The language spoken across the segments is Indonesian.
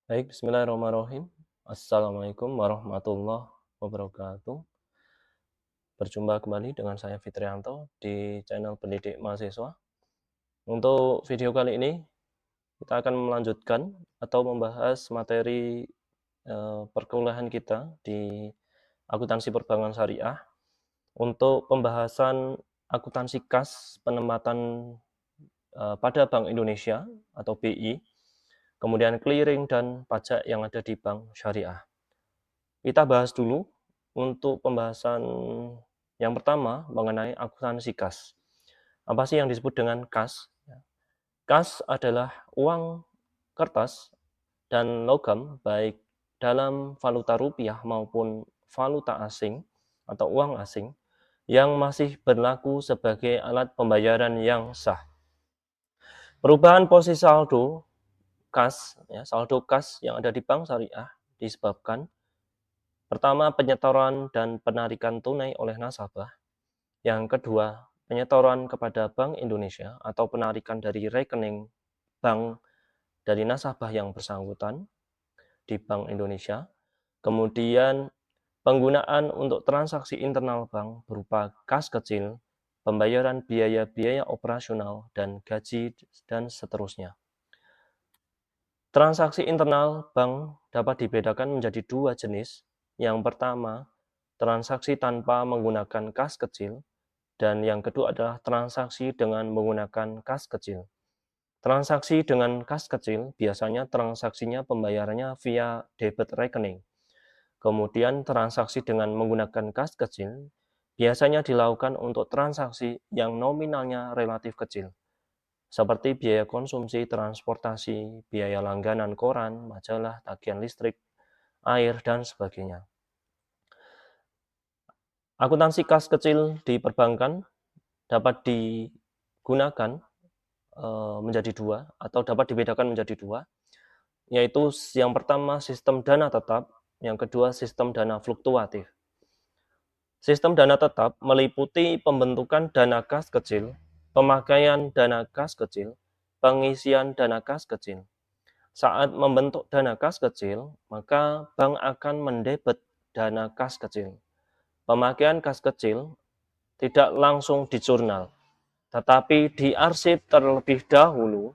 Baik, bismillahirrahmanirrahim. Assalamualaikum warahmatullahi wabarakatuh. Berjumpa kembali dengan saya Fitrianto di channel Pendidik Mahasiswa. Untuk video kali ini, kita akan melanjutkan atau membahas materi perkuliahan kita di akuntansi perbankan syariah untuk pembahasan akuntansi kas penempatan pada Bank Indonesia atau BI, kemudian clearing dan pajak yang ada di bank syariah. Kita bahas dulu untuk pembahasan yang pertama mengenai akuntansi kas. Apa sih yang disebut dengan kas? Kas adalah uang kertas dan logam baik dalam valuta rupiah maupun valuta asing atau uang asing yang masih berlaku sebagai alat pembayaran yang sah. Perubahan posisi saldo kas, saldo kas yang ada di bank syariah disebabkan pertama, penyetoran dan penarikan tunai oleh nasabah. Yang kedua, penyetoran kepada Bank Indonesia atau penarikan dari rekening bank dari nasabah yang bersangkutan di Bank Indonesia. Kemudian, penggunaan untuk transaksi internal bank berupa kas kecil, pembayaran biaya-biaya operasional, dan gaji, dan seterusnya. Transaksi internal bank dapat dibedakan menjadi dua jenis. Yang pertama, transaksi tanpa menggunakan kas kecil, dan yang kedua adalah transaksi dengan menggunakan kas kecil. Transaksi dengan kas kecil biasanya transaksinya pembayarannya via debit rekening. Kemudian transaksi dengan menggunakan kas kecil biasanya dilakukan untuk transaksi yang nominalnya relatif kecil, seperti biaya konsumsi, transportasi, biaya langganan koran, majalah, tagihan listrik, air, dan sebagainya. Akuntansi kas kecil di perbankan dapat digunakan menjadi dua atau dapat dibedakan menjadi dua, yaitu yang pertama sistem dana tetap, yang kedua sistem dana fluktuatif. Sistem dana tetap meliputi pembentukan dana kas kecil, pemakaian dana kas kecil, pengisian dana kas kecil. Saat membentuk dana kas kecil, maka bank akan mendebet dana kas kecil. Pemakaian kas kecil tidak langsung di jurnal, tetapi diarsip terlebih dahulu,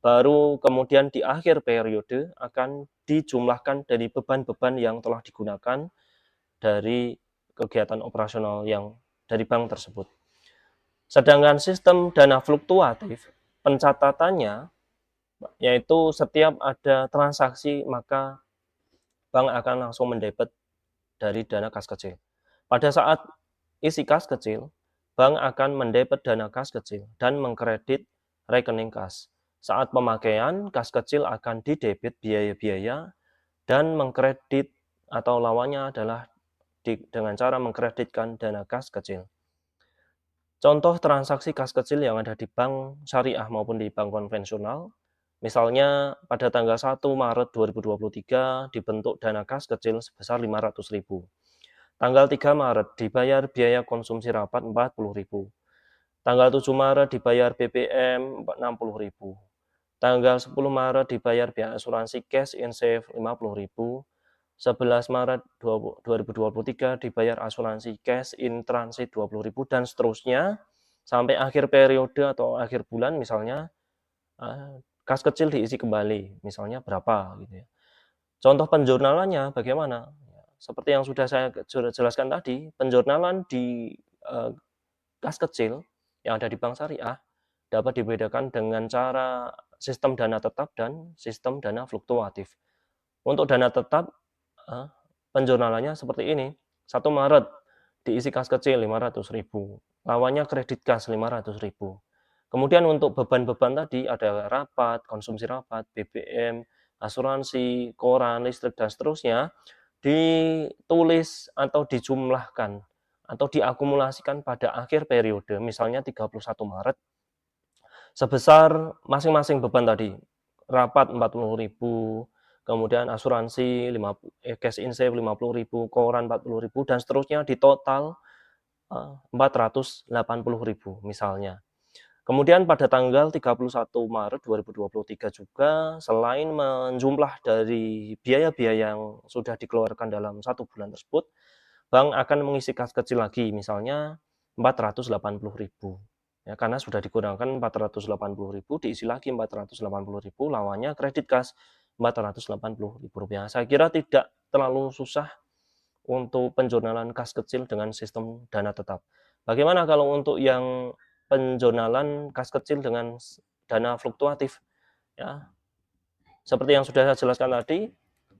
baru kemudian di akhir periode akan dijumlahkan dari beban-beban yang telah digunakan dari kegiatan operasional yang dari bank tersebut. Sedangkan sistem dana fluktuatif, pencatatannya yaitu setiap ada transaksi maka bank akan langsung mendebet dari dana kas kecil. Pada saat isi kas kecil, bank akan mendebet dana kas kecil dan mengkredit rekening kas. Saat pemakaian, kas kecil akan didebit biaya-biaya dan mengkredit atau lawannya adalah dengan cara mengkreditkan dana kas kecil. Contoh transaksi kas kecil yang ada di bank syariah maupun di bank konvensional, misalnya pada tanggal 1 Maret 2023 dibentuk dana kas kecil sebesar 500.000. Tanggal 3 Maret dibayar biaya konsumsi rapat 40.000. Tanggal 7 Maret dibayar BBM 60.000. Tanggal 10 Maret dibayar biaya asuransi cash in save 50.000. 11 Maret 2023 dibayar asuransi cash in transit 20.000 dan seterusnya sampai akhir periode atau akhir bulan misalnya kas kecil diisi kembali misalnya berapa gitu ya. Contoh penjurnalannya bagaimana? Seperti yang sudah saya jelaskan tadi, penjurnalan di kas kecil yang ada di bank syariah dapat dibedakan dengan cara sistem dana tetap dan sistem dana fluktuatif. Untuk dana tetap, penjurnalannya seperti ini, 1 Maret diisi kas kecil 500.000, lawannya kredit kas 500.000. Kemudian untuk beban-beban tadi ada rapat, konsumsi rapat, BBM, asuransi, koran, listrik, dan seterusnya, ditulis atau dijumlahkan atau diakumulasikan pada akhir periode, misalnya 31 Maret, sebesar masing-masing beban tadi, rapat 40.000, kemudian asuransi cash in save 50.000, koran 40.000, dan seterusnya di total 480.000 misalnya. Kemudian pada tanggal 31 Maret 2023 juga, selain menjumlah dari biaya-biaya yang sudah dikeluarkan dalam 1 bulan tersebut, bank akan mengisi kas kecil lagi, misalnya 480.000. Ya, karena sudah digunakan 480.000, diisi lagi 480.000, lawannya kredit kas Rp480.000. Saya kira tidak terlalu susah untuk penjurnalan kas kecil dengan sistem dana tetap. Bagaimana kalau untuk yang penjurnalan kas kecil dengan dana fluktuatif? Ya, seperti yang sudah saya jelaskan tadi,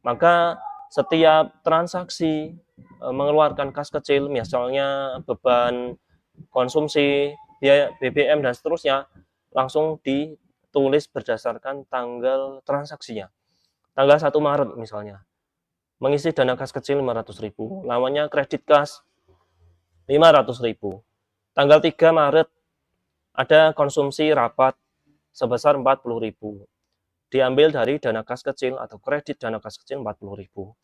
maka setiap transaksi mengeluarkan kas kecil, misalnya beban konsumsi, biaya BBM, dan seterusnya, langsung ditulis berdasarkan tanggal transaksinya. Tanggal 1 Maret misalnya, mengisi dana kas kecil 500.000, lawannya kredit kas 500.000. Tanggal 3 Maret ada konsumsi rapat sebesar 40.000. Diambil dari dana kas kecil atau kredit dana kas kecil 40.000.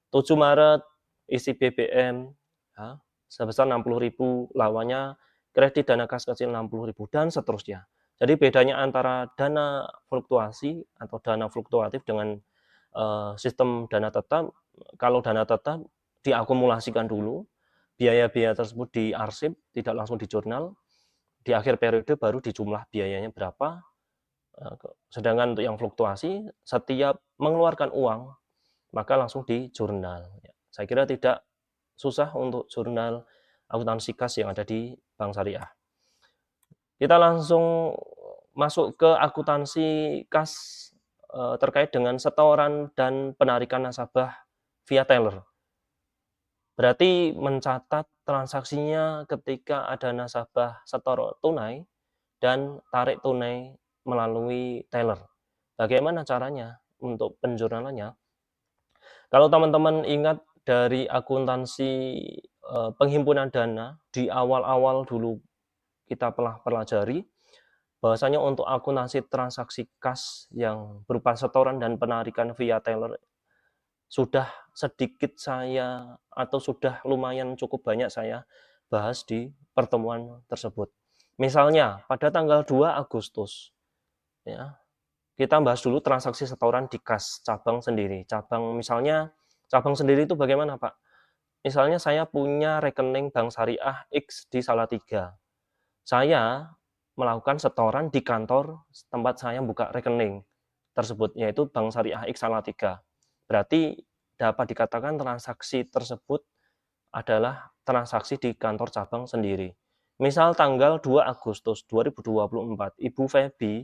7 Maret isi BBM ya, sebesar 60.000, lawannya kredit dana kas kecil 60.000, dan seterusnya. Jadi bedanya antara dana fluktuasi atau dana fluktuatif dengan sistem dana tetap, kalau dana tetap diakumulasikan dulu, biaya-biaya tersebut diarsip, tidak langsung di jurnal, di akhir periode baru dijumlah biayanya berapa. Sedangkan untuk yang fluktuasi, setiap mengeluarkan uang, maka langsung di jurnal. Saya kira tidak susah untuk jurnal akuntansi kas yang ada di Bank Syariah. Kita langsung masuk ke akuntansi kas terkait dengan setoran dan penarikan nasabah via teller. Berarti mencatat transaksinya ketika ada nasabah setor tunai dan tarik tunai melalui teller. Bagaimana caranya untuk penjurnalannya? Kalau teman-teman ingat dari akuntansi penghimpunan dana di awal-awal dulu kita telah pelajari, bahwasanya untuk akuntansi transaksi kas yang berupa setoran dan penarikan via teller sudah sedikit saya atau sudah lumayan cukup banyak saya bahas di pertemuan tersebut. Misalnya pada tanggal 2 Agustus ya, kita bahas dulu transaksi setoran di kas cabang sendiri. Cabang sendiri itu bagaimana, Pak? Misalnya saya punya rekening Bank Syariah X di Salatiga. Saya melakukan setoran di kantor tempat saya buka rekening tersebut, yaitu Bank Syariah X Salatiga. Berarti dapat dikatakan transaksi tersebut adalah transaksi di kantor cabang sendiri. Misal tanggal 2 Agustus 2024, Ibu Febi,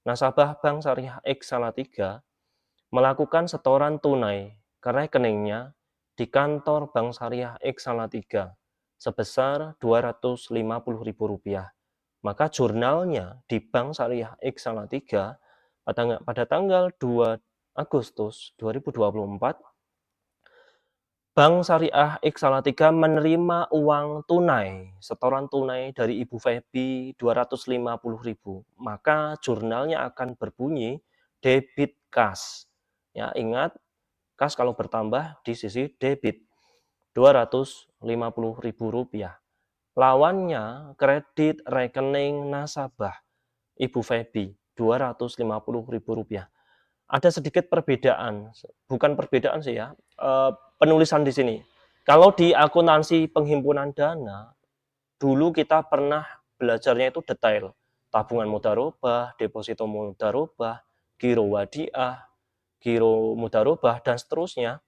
nasabah Bank Syariah X Salatiga, melakukan setoran tunai ke rekeningnya di kantor Bank Syariah X Salatiga sebesar Rp250.000. Maka jurnalnya di Bank Syariah X Salatiga pada tanggal 2 Agustus 2024, Bank Syariah X Salatiga menerima uang tunai, setoran tunai dari Ibu Febi 250.000. Maka jurnalnya akan berbunyi debit kas. Ya, ingat, kas kalau bertambah di sisi debit Rp250.000. Lawannya kredit rekening nasabah Ibu Febi Rp250.000. Ada sedikit perbedaan, bukan perbedaan sih ya, penulisan di sini. Kalau di akuntansi penghimpunan dana, dulu kita pernah belajarnya itu detail. Tabungan mudharabah, deposito mudharabah, giro wadiah, giro mudharabah, dan seterusnya.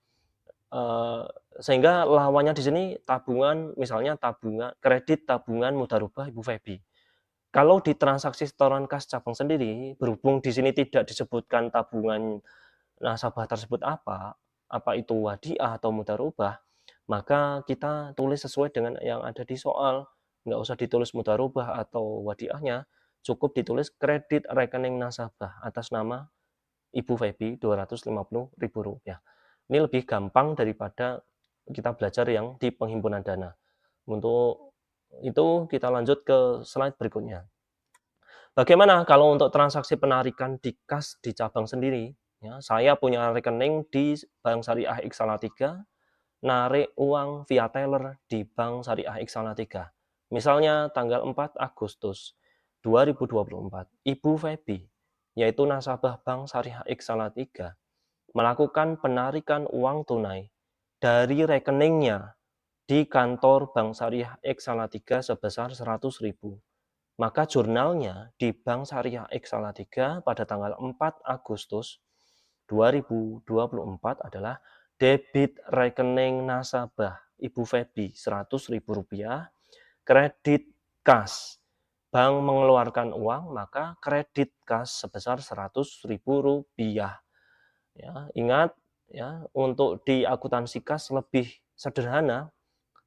Sehingga lawannya di sini tabungan, misalnya kredit tabungan mudharabah Ibu Febi. Kalau di transaksi setoran kas cabang sendiri, berhubung di sini tidak disebutkan tabungan nasabah tersebut apa itu wadiah atau mudharabah, maka kita tulis sesuai dengan yang ada di soal. Nggak usah ditulis mudharabah atau wadiahnya, cukup ditulis kredit rekening nasabah atas nama Ibu Febi Rp250.000. Ini lebih gampang daripada kita belajar yang di penghimpunan dana. Untuk itu kita lanjut ke slide berikutnya. Bagaimana kalau untuk transaksi penarikan di kas di cabang sendiri? Ya, saya punya rekening di Bank Syariah X Salatiga, narik uang via teller di Bank Syariah X Salatiga. Misalnya tanggal 4 Agustus 2024, Ibu Feby, yaitu nasabah Bank Syariah X Salatiga, melakukan penarikan uang tunai dari rekeningnya di kantor Bank Syariah X Salatiga sebesar 100.000. Maka jurnalnya di Bank Syariah X Salatiga pada tanggal 4 Agustus 2024 adalah debit rekening nasabah Ibu Feby Rp100.000, kredit kas. Bank mengeluarkan uang, maka kredit kas sebesar Rp100.000. Ya, ingat ya, untuk di akuntansi kas lebih sederhana,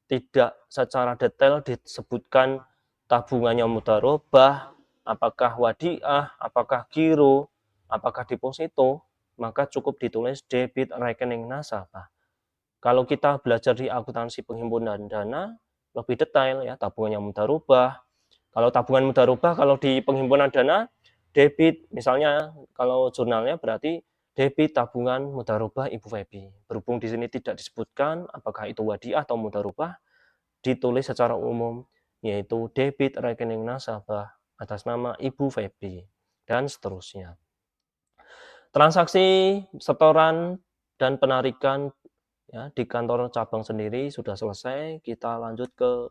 tidak secara detail disebutkan tabungannya mudharabah, apakah wadiah, apakah giro, apakah deposito, maka cukup ditulis debit rekening nasabah. Kalau kita belajar di akuntansi penghimpunan dana, lebih detail ya, tabungannya mudharabah. Kalau tabungan mudharabah, kalau di penghimpunan dana, debit, misalnya kalau jurnalnya berarti debit tabungan mudharabah Ibu Feby. Berhubung di sini tidak disebutkan apakah itu wadiah atau mudharabah, ditulis secara umum, yaitu debit rekening nasabah atas nama Ibu Feby, dan seterusnya. Transaksi setoran dan penarikan ya, di kantor cabang sendiri sudah selesai. Kita lanjut ke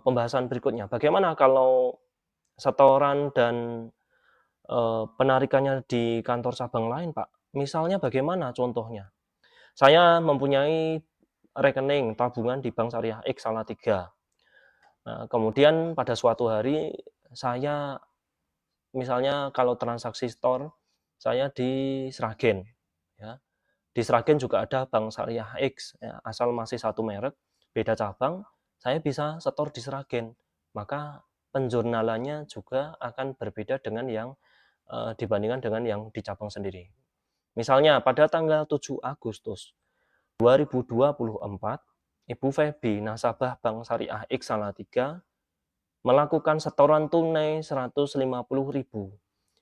pembahasan berikutnya. Bagaimana kalau setoran dan penarikannya di kantor cabang lain, Pak? Misalnya bagaimana contohnya? Saya mempunyai rekening tabungan di Bank Syariah X Salatiga. Nah, kemudian pada suatu hari saya misalnya kalau transaksi store, saya di Sragen, ya. Di Sragen juga ada Bank Syariah X, ya, asal masih satu merek, beda cabang, saya bisa setor di Sragen. Maka penjurnalannya juga akan berbeda dengan yang dibandingkan dengan yang di cabang sendiri. Misalnya pada tanggal 7 Agustus 2024, Ibu Feby, nasabah Bank Syariah X Salatiga, melakukan setoran tunai 150.000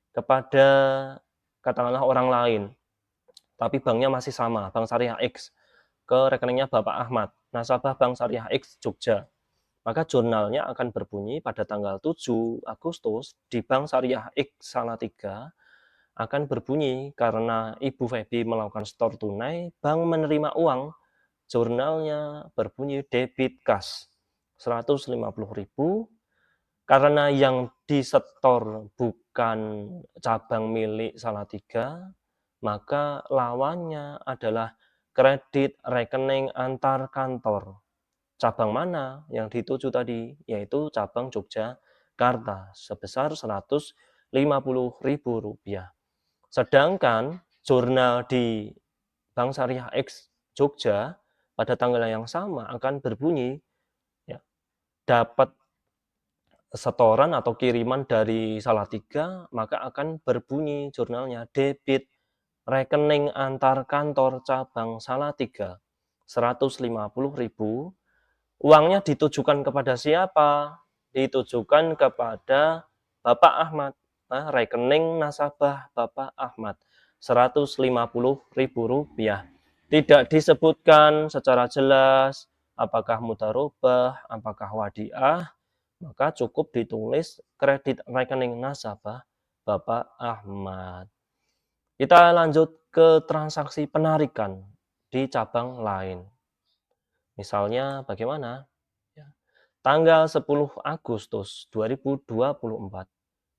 kepada katakanlah orang lain, tapi banknya masih sama, Bank Syariah X, ke rekeningnya Bapak Ahmad, nasabah Bank Syariah X Jogja. Maka jurnalnya akan berbunyi pada tanggal 7 Agustus di Bank Syariah X Salatiga akan berbunyi karena Ibu Feby melakukan setor tunai, bank menerima uang, jurnalnya berbunyi debit kas 150.000 karena yang disetor bukan cabang milik Salatiga, maka lawannya adalah kredit rekening antar kantor. Cabang mana yang dituju tadi? Yaitu cabang Yogyakarta sebesar Rp150.000. Sedangkan jurnal di Bank Syariah X Jogja pada tanggal yang sama akan berbunyi ya, dapat setoran atau kiriman dari Salatiga, maka akan berbunyi jurnalnya debit rekening antar kantor cabang Salatiga 150.000. Uangnya ditujukan kepada siapa? Ditujukan kepada Bapak Ahmad. Nah, rekening nasabah Bapak Ahmad Rp150.000. Tidak disebutkan secara jelas apakah mudharabah, apakah wadiah, maka cukup ditulis kredit rekening nasabah Bapak Ahmad. Kita lanjut ke transaksi penarikan di cabang lain. Misalnya bagaimana? Ya. Tanggal 10 Agustus 2024,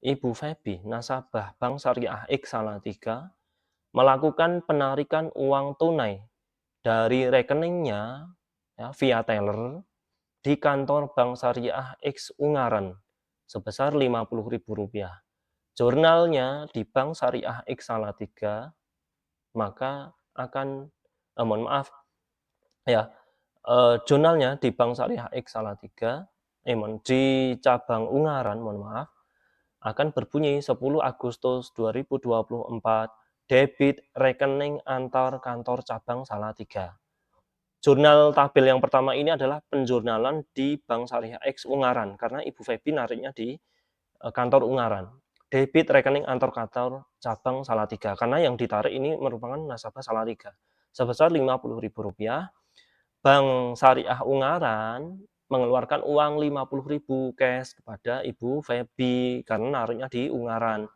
Ibu Feby, nasabah Bank Syariah X Salatiga, melakukan penarikan uang tunai dari rekeningnya ya, via teller di kantor Bank Syariah X Ungaran sebesar Rp50.000. Jurnalnya di Bank Syariah X Salatiga, maka akan mohon maaf ya, jurnalnya di Bank Syariah X Salatiga, di cabang Ungaran, mohon maaf, akan berbunyi 10 Agustus 2024, debit rekening antar kantor cabang Salatiga. Jurnal tabel yang pertama ini adalah penjurnalan di Bank Syariah X Ungaran, karena Ibu Feby nariknya di kantor Ungaran. Debit rekening antar kantor cabang Salatiga, karena yang ditarik ini merupakan nasabah Salatiga. Sebesar Rp50.000, Bank Syariah Ungaran mengeluarkan uang 50.000 cash kepada Ibu Feby karena nariknya di Ungaran.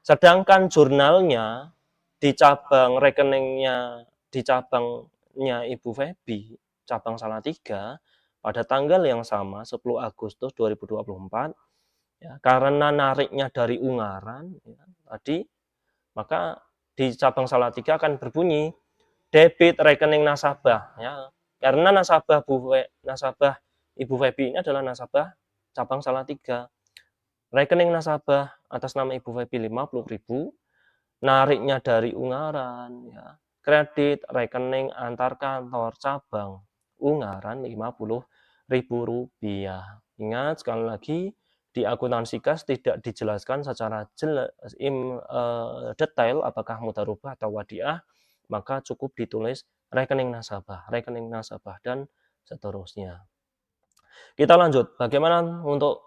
Sedangkan jurnalnya di cabang rekeningnya Ibu Feby, cabang Salatiga, pada tanggal yang sama 10 Agustus 2024, ya, karena nariknya dari Ungaran, ya, tadi, maka di cabang Salatiga akan berbunyi debit rekening nasabah, ya, karena nasabah Ibu Feby ini adalah nasabah cabang Salatiga. Rekening nasabah atas nama Ibu Feby 50.000, nariknya dari Ungaran, ya, kredit rekening antar kantor cabang Ungaran Rp50.000. Ingat sekali lagi, di akuntansi kas tidak dijelaskan secara detail apakah mudharabah atau wadiah, maka cukup ditulis rekening nasabah, dan seterusnya. Kita lanjut, bagaimana untuk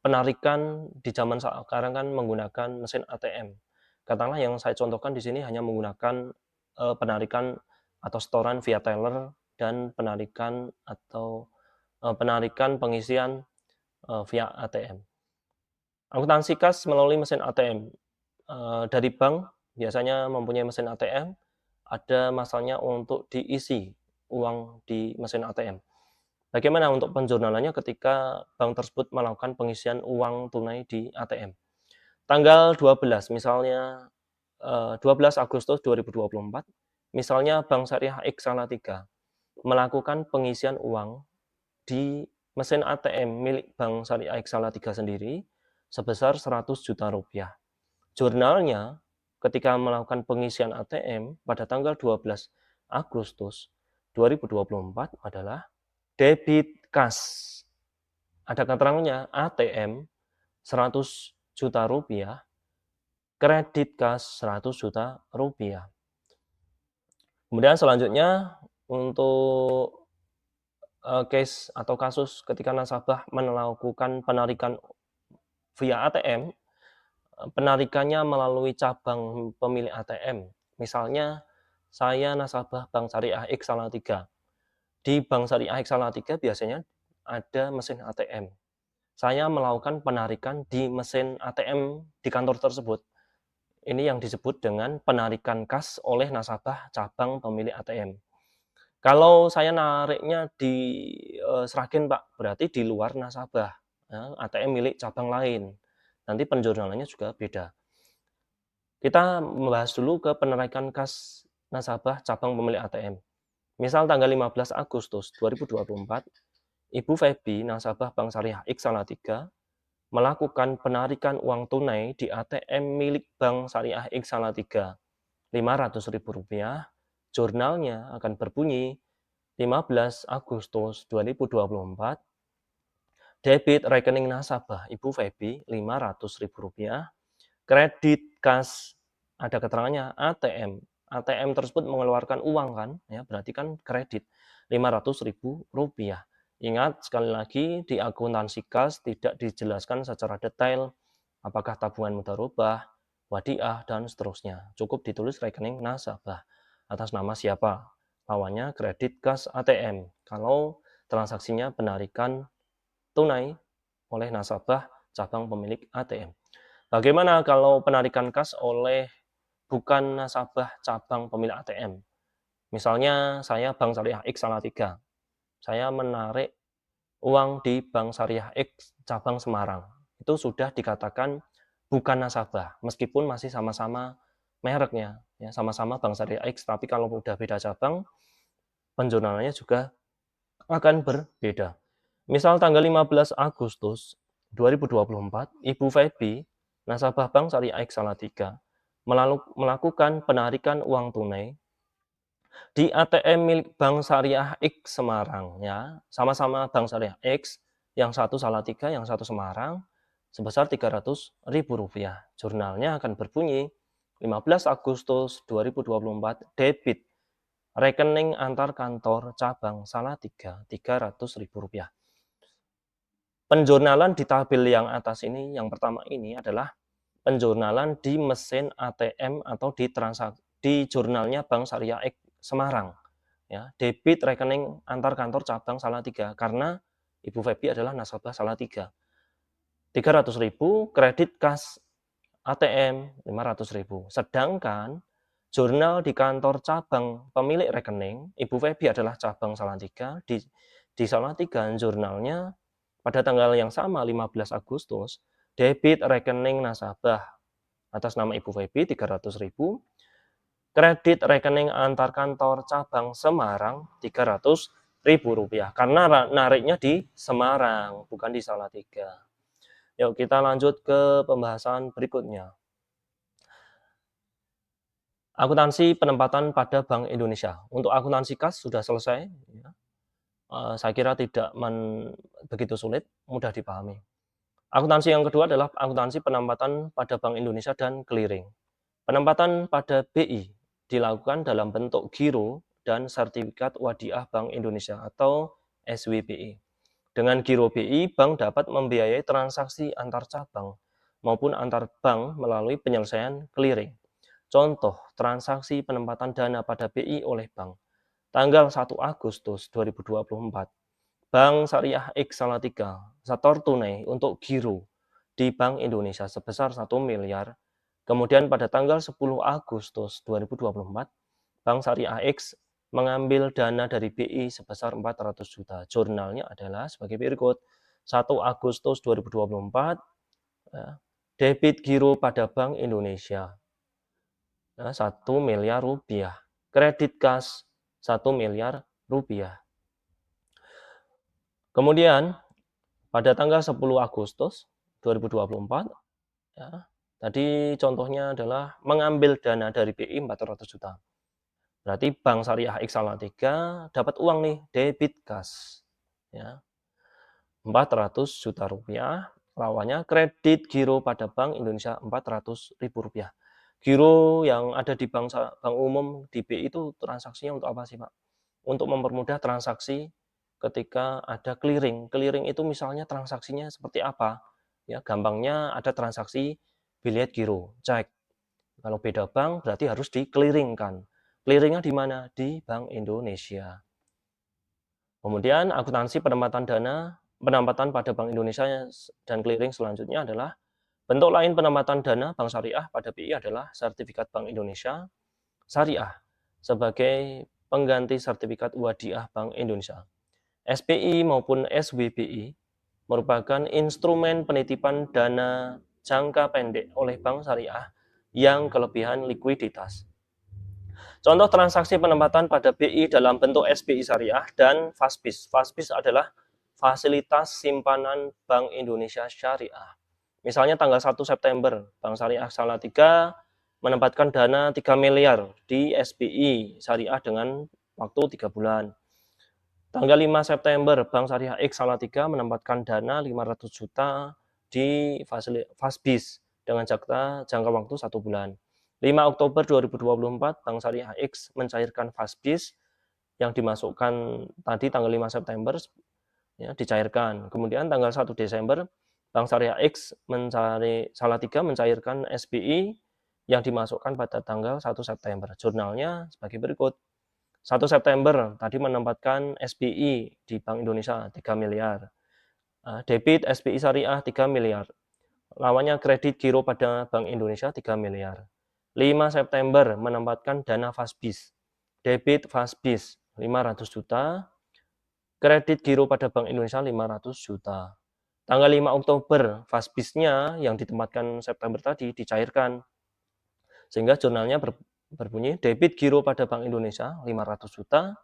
penarikan di zaman sekarang kan menggunakan mesin ATM. Katakanlah yang saya contohkan di sini hanya menggunakan penarikan atau setoran via teller dan penarikan atau penarikan pengisian via ATM. Akuntansi kas melalui mesin ATM. Dari bank biasanya mempunyai mesin ATM, ada masanya untuk diisi uang di mesin ATM. Bagaimana untuk penjurnalannya ketika bank tersebut melakukan pengisian uang tunai di ATM? Tanggal 12, misalnya 12 Agustus 2024, misalnya Bank Syariah X Salatiga melakukan pengisian uang di mesin ATM milik Bank Syariah X Salatiga sendiri sebesar 100 juta rupiah. Jurnalnya ketika melakukan pengisian ATM pada tanggal 12 Agustus 2024 adalah debit kas. Ada keterangannya ATM 100 juta rupiah, kredit kas 100 juta rupiah. Kemudian selanjutnya untuk case atau kasus ketika nasabah melakukan penarikan via ATM, penarikannya melalui cabang pemilik ATM. Misalnya saya nasabah Bank Syariah X Salatiga. Di Bank Syariah X Salatiga biasanya ada mesin ATM. Saya melakukan penarikan di mesin ATM di kantor tersebut. Ini yang disebut dengan penarikan kas oleh nasabah cabang pemilik ATM. Kalau saya nariknya di Sragen, Pak, berarti di luar nasabah, ya, ATM milik cabang lain. Nanti penjurnalannya juga beda. Kita membahas dulu ke penarikan kas nasabah cabang pemilik ATM. Misal tanggal 15 Agustus 2024, Ibu Feby, nasabah Bank Syariah X Salatiga, melakukan penarikan uang tunai di ATM milik Bank Syariah X Salatiga Rp500.000. Jurnalnya akan berbunyi 15 Agustus 2024, debit rekening nasabah Ibu Feby Rp500.000, kredit kas, ada keterangannya ATM. ATM tersebut mengeluarkan uang kan, ya berarti kan kredit Rp500.000. Ingat sekali lagi di akuntansi kas tidak dijelaskan secara detail apakah tabungan mudharabah, wadiah, dan seterusnya. Cukup ditulis rekening nasabah atas nama siapa. Lawannya kredit kas ATM. Kalau transaksinya penarikan tunai oleh nasabah cabang pemilik ATM. Bagaimana kalau penarikan kas oleh bukan nasabah cabang pemilik ATM? Misalnya saya Bank Syariah X Salatiga. Saya menarik uang di Bank Syariah X cabang Semarang. Itu sudah dikatakan bukan nasabah, meskipun masih sama-sama mereknya, ya, sama-sama Bank Syariah X, tapi kalau udah beda cabang, penjurnalannya juga akan berbeda. Misal tanggal 15 Agustus 2024, Ibu Feby, nasabah Bank Syariah X Salatiga, melakukan penarikan uang tunai di ATM milik Bank Syariah X Semarang, ya, sama-sama Bank Syariah X, yang satu Salatiga, yang satu Semarang, sebesar Rp300.000. Jurnalnya akan berbunyi 15 Agustus 2024, debit rekening antar kantor cabang Salatiga Rp300.000. Penjurnalan di tabel yang atas ini, yang pertama ini adalah penjurnalan di mesin ATM atau di jurnalnya Bank Syariah X Semarang. ya, debit rekening antar kantor cabang Salatiga, karena Ibu Febi adalah nasabah Salatiga. 300.000 kredit kas ATM 500.000. Sedangkan jurnal di kantor cabang pemilik rekening, Ibu Febi adalah cabang Salatiga, di Salatiga jurnalnya pada tanggal yang sama 15 Agustus, debit rekening nasabah atas nama Ibu Febi 300.000, kredit rekening antar kantor cabang Semarang Rp300.000, karena nariknya di Semarang, bukan di Salatiga. Yuk kita lanjut ke pembahasan berikutnya. Akuntansi penempatan pada Bank Indonesia. Untuk akuntansi kas sudah selesai, ya. Saya kira tidak begitu sulit, mudah dipahami. Akuntansi yang kedua adalah akuntansi penempatan pada Bank Indonesia dan clearing. Penempatan pada BI dilakukan dalam bentuk giro dan sertifikat wadiah Bank Indonesia atau SWBI. Dengan giro BI, bank dapat membiayai transaksi antar cabang maupun antar bank melalui penyelesaian clearing. Contoh, transaksi penempatan dana pada BI oleh bank. Tanggal 1 Agustus 2024, Bank Syariah X Salatiga setor tunai untuk giro di Bank Indonesia sebesar 1 miliar. Kemudian pada tanggal 10 Agustus 2024, Bank Syariah X mengambil dana dari BI sebesar 400 juta. Jurnalnya adalah sebagai berikut. 1 Agustus 2024, debit giro pada Bank Indonesia 1 miliar rupiah. Kredit kas 1 miliar rupiah. Kemudian pada tanggal 10 Agustus 2024, ya, tadi contohnya adalah mengambil dana dari BI 400 juta. Berarti Bank Syariah X Salatiga dapat uang nih, debit kas. Ya, 400 juta rupiah, lawannya kredit giro pada Bank Indonesia 400.000 rupiah. Giro yang ada di bank umum di BI itu transaksinya untuk apa sih, Pak? Untuk mempermudah transaksi ketika ada clearing. Clearing itu misalnya transaksinya seperti apa? Ya, gampangnya ada transaksi biliet giro, cek. Kalau beda bank berarti harus di-clearingkan. Clearingnya di mana? Di Bank Indonesia. Kemudian akuntansi penempatan pada Bank Indonesia dan clearing selanjutnya adalah bentuk lain penempatan dana Bank Syariah pada BI adalah sertifikat Bank Indonesia Syariah sebagai pengganti sertifikat wadiah Bank Indonesia. SPI maupun SWBI merupakan instrumen penitipan dana jangka pendek oleh Bank Syariah yang kelebihan likuiditas. Contoh transaksi penempatan pada BI dalam bentuk SPI Syariah dan FASBIS. FASBIS adalah Fasilitas Simpanan Bank Indonesia Syariah. Misalnya tanggal 1 September, Bank Syariah Salatiga menempatkan dana 3 miliar di SPI Syariah dengan waktu 3 bulan. Tanggal 5 September, Bank Syariah X Salatiga menempatkan dana 500 juta di FASBIS dengan jangka waktu 1 bulan. 5 Oktober 2024, Bank Syariah X mencairkan FASBIS yang dimasukkan tadi tanggal 5 September, ya, dicairkan. Kemudian tanggal 1 Desember, Bank Syariah X Salatiga mencairkan SBI yang dimasukkan pada tanggal 1 September. Jurnalnya sebagai berikut. 1 September tadi menempatkan SBI di Bank Indonesia 3 miliar. Debit SBI Syariah 3 miliar. Lawannya kredit giro pada Bank Indonesia 3 miliar. 5 September menempatkan dana FASBIS. Debit FASBIS 500 juta. Kredit giro pada Bank Indonesia 500 juta. Tanggal 5 Oktober, FASBIS-nya yang ditempatkan September tadi dicairkan. Sehingga jurnalnya berbunyi debit giro pada Bank Indonesia 500 juta,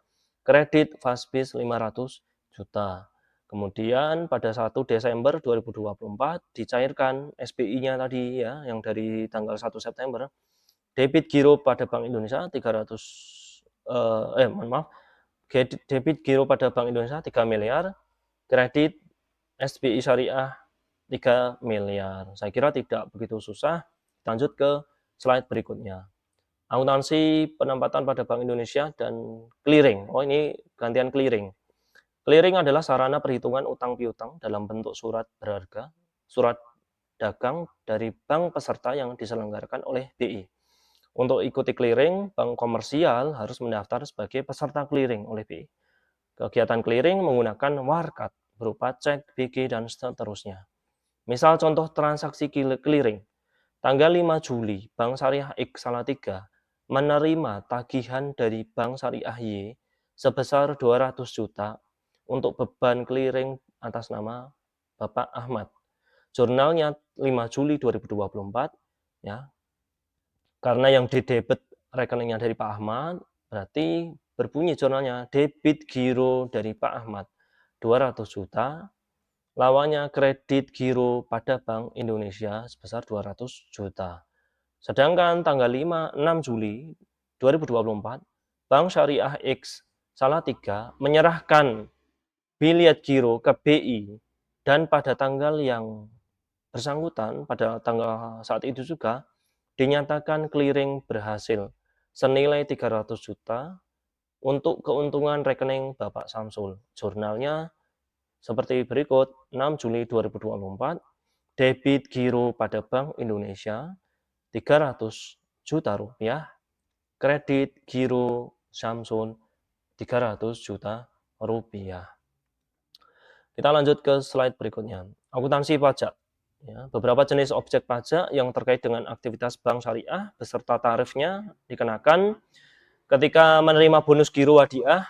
kredit FASBIS 500 juta. Kemudian pada 1 Desember 2024 dicairkan SBI-nya tadi, ya, yang dari tanggal 1 September. Debit giro pada Bank Indonesia 300 debit giro pada Bank Indonesia 3 miliar, kredit SBI Syariah 3 miliar. Saya kira tidak begitu susah. Lanjut ke slide berikutnya. Akuntansi penempatan pada Bank Indonesia dan clearing. Oh, ini gantian clearing. Clearing adalah sarana perhitungan utang piutang dalam bentuk surat berharga, surat dagang dari bank peserta yang diselenggarakan oleh BI. Untuk ikuti clearing, bank komersial harus mendaftar sebagai peserta clearing oleh BI. Kegiatan clearing menggunakan warkat berupa cek, BG, dan seterusnya. Misal contoh transaksi clearing. Tanggal 5 Juli, Bank Syariah X Salatiga menerima tagihan dari Bank Syariah Y sebesar 200 juta untuk beban clearing atas nama Bapak Ahmad. Jurnalnya 5 Juli 2024, ya. Karena yang didebet rekeningnya dari Pak Ahmad, berarti berbunyi jurnalnya debit giro dari Pak Ahmad 200 juta, lawannya kredit giro pada Bank Indonesia sebesar 200 juta. Sedangkan tanggal 6 Juli 2024, Bank Syariah X Salatiga menyerahkan biliet giro ke BI dan pada tanggal yang bersangkutan, pada tanggal saat itu juga dinyatakan clearing berhasil senilai 300 juta untuk keuntungan rekening Bapak Samsul. Jurnalnya seperti berikut: 6 Juli 2024, debit giro pada Bank Indonesia 300 juta rupiah, kredit giro Samsul 300 juta rupiah. Kita lanjut ke slide berikutnya. Akuntansi pajak. Ya, beberapa jenis objek pajak yang terkait dengan aktivitas bank syariah beserta tarifnya dikenakan ketika menerima bonus giro hadiah,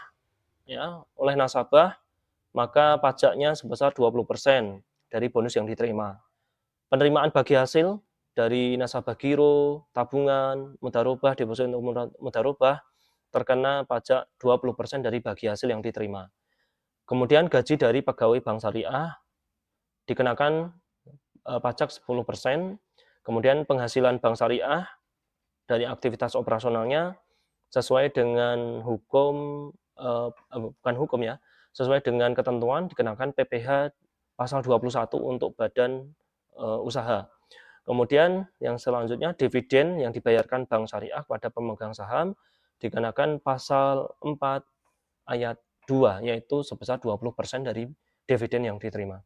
ya, oleh nasabah, maka pajaknya sebesar 20% dari bonus yang diterima. Penerimaan bagi hasil dari nasabah giro, tabungan, mudharobah, deposito untuk mudharobah terkena pajak 20% dari bagi hasil yang diterima. Kemudian gaji dari pegawai bank syariah dikenakan pajak 10%. Kemudian penghasilan bank syariah dari aktivitas operasionalnya sesuai dengan hukum, bukan hukum ya, sesuai dengan ketentuan dikenakan PPh pasal 21 untuk badan usaha. Kemudian yang selanjutnya dividen yang dibayarkan bank syariah pada pemegang saham dikenakan pasal 4 ayat 2, yaitu sebesar 20% dari dividen yang diterima.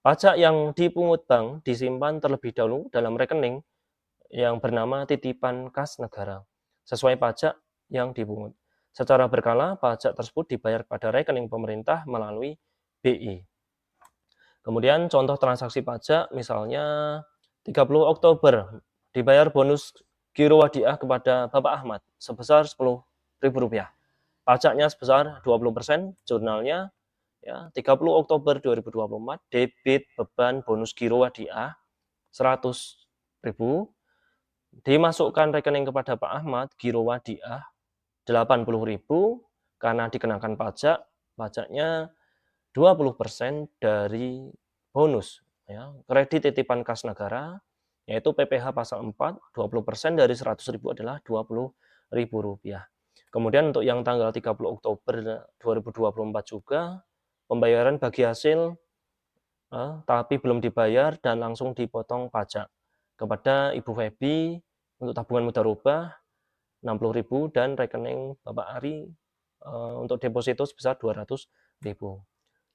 Pajak yang dipungut bank disimpan terlebih dahulu dalam rekening yang bernama titipan kas negara, sesuai pajak yang dipungut. Secara berkala, pajak tersebut dibayar pada rekening pemerintah melalui BI. Kemudian contoh transaksi pajak, misalnya 30 Oktober, dibayar bonus giro hadiah kepada Bapak Ahmad sebesar Rp10.000. Pajaknya sebesar 20%, jurnalnya ya 30 Oktober 2024, debit beban bonus giro hadiah 100.000, dimasukkan rekening kepada Pak Ahmad giro hadiah 80.000 karena dikenakan pajak, pajaknya 20% dari bonus, ya. Kredit titipan kas negara, yaitu PPh pasal 4, 20% dari 100.000 adalah Rp20.000. Kemudian untuk yang tanggal 30 Oktober 2024 juga, pembayaran bagi hasil tapi belum dibayar dan langsung dipotong pajak kepada Ibu Febi untuk tabungan mudharobah 60.000 dan rekening Bapak Ari untuk deposito sebesar 200.000.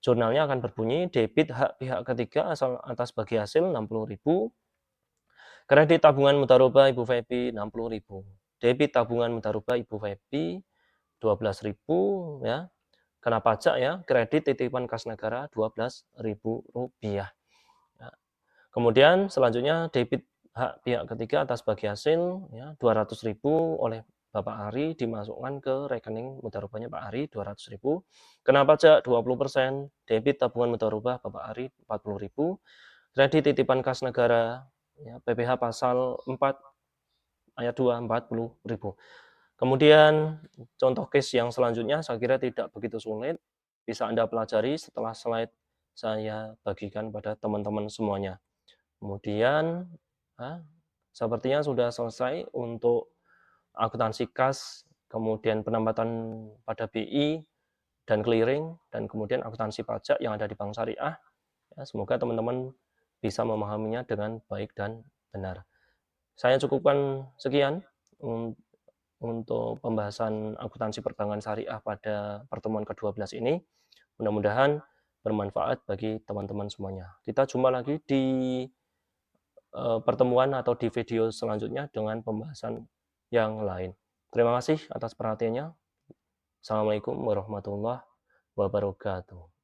Jurnalnya akan berbunyi debit hak pihak ketiga asal atas bagi hasil 60.000, kredit tabungan mudharobah Ibu Febi 60.000, debit tabungan mudharobah Ibu Febi 12.000, ya. Kena pajak ya, kredit titipan kas negara Rp12.000. Ya. Kemudian selanjutnya debit hak pihak ketiga atas bagi hasil ya 200.000 oleh Bapak Ari dimasukkan ke rekening mudharobahnya Pak Ari 200.000. Kena pajak 20%, debit tabungan mudharobah Bapak Ari 40.000, kredit titipan kas negara ya, PPh pasal 4 ayat 2 40.000. Kemudian contoh case yang selanjutnya saya kira tidak begitu sulit, bisa Anda pelajari setelah slide saya bagikan pada teman-teman semuanya. Kemudian sepertinya sudah selesai untuk akuntansi kas, kemudian penempatan pada BI dan clearing, dan kemudian akuntansi pajak yang ada di Bank Syariah. Ya, semoga teman-teman bisa memahaminya dengan baik dan benar. Saya cukupkan sekian untuk pembahasan akuntansi perbankan syariah pada pertemuan ke-12 ini. Mudah-mudahan bermanfaat bagi teman-teman semuanya. Kita jumpa lagi di pertemuan atau di video selanjutnya dengan pembahasan yang lain. Terima kasih atas perhatiannya. Assalamualaikum warahmatullahi wabarakatuh.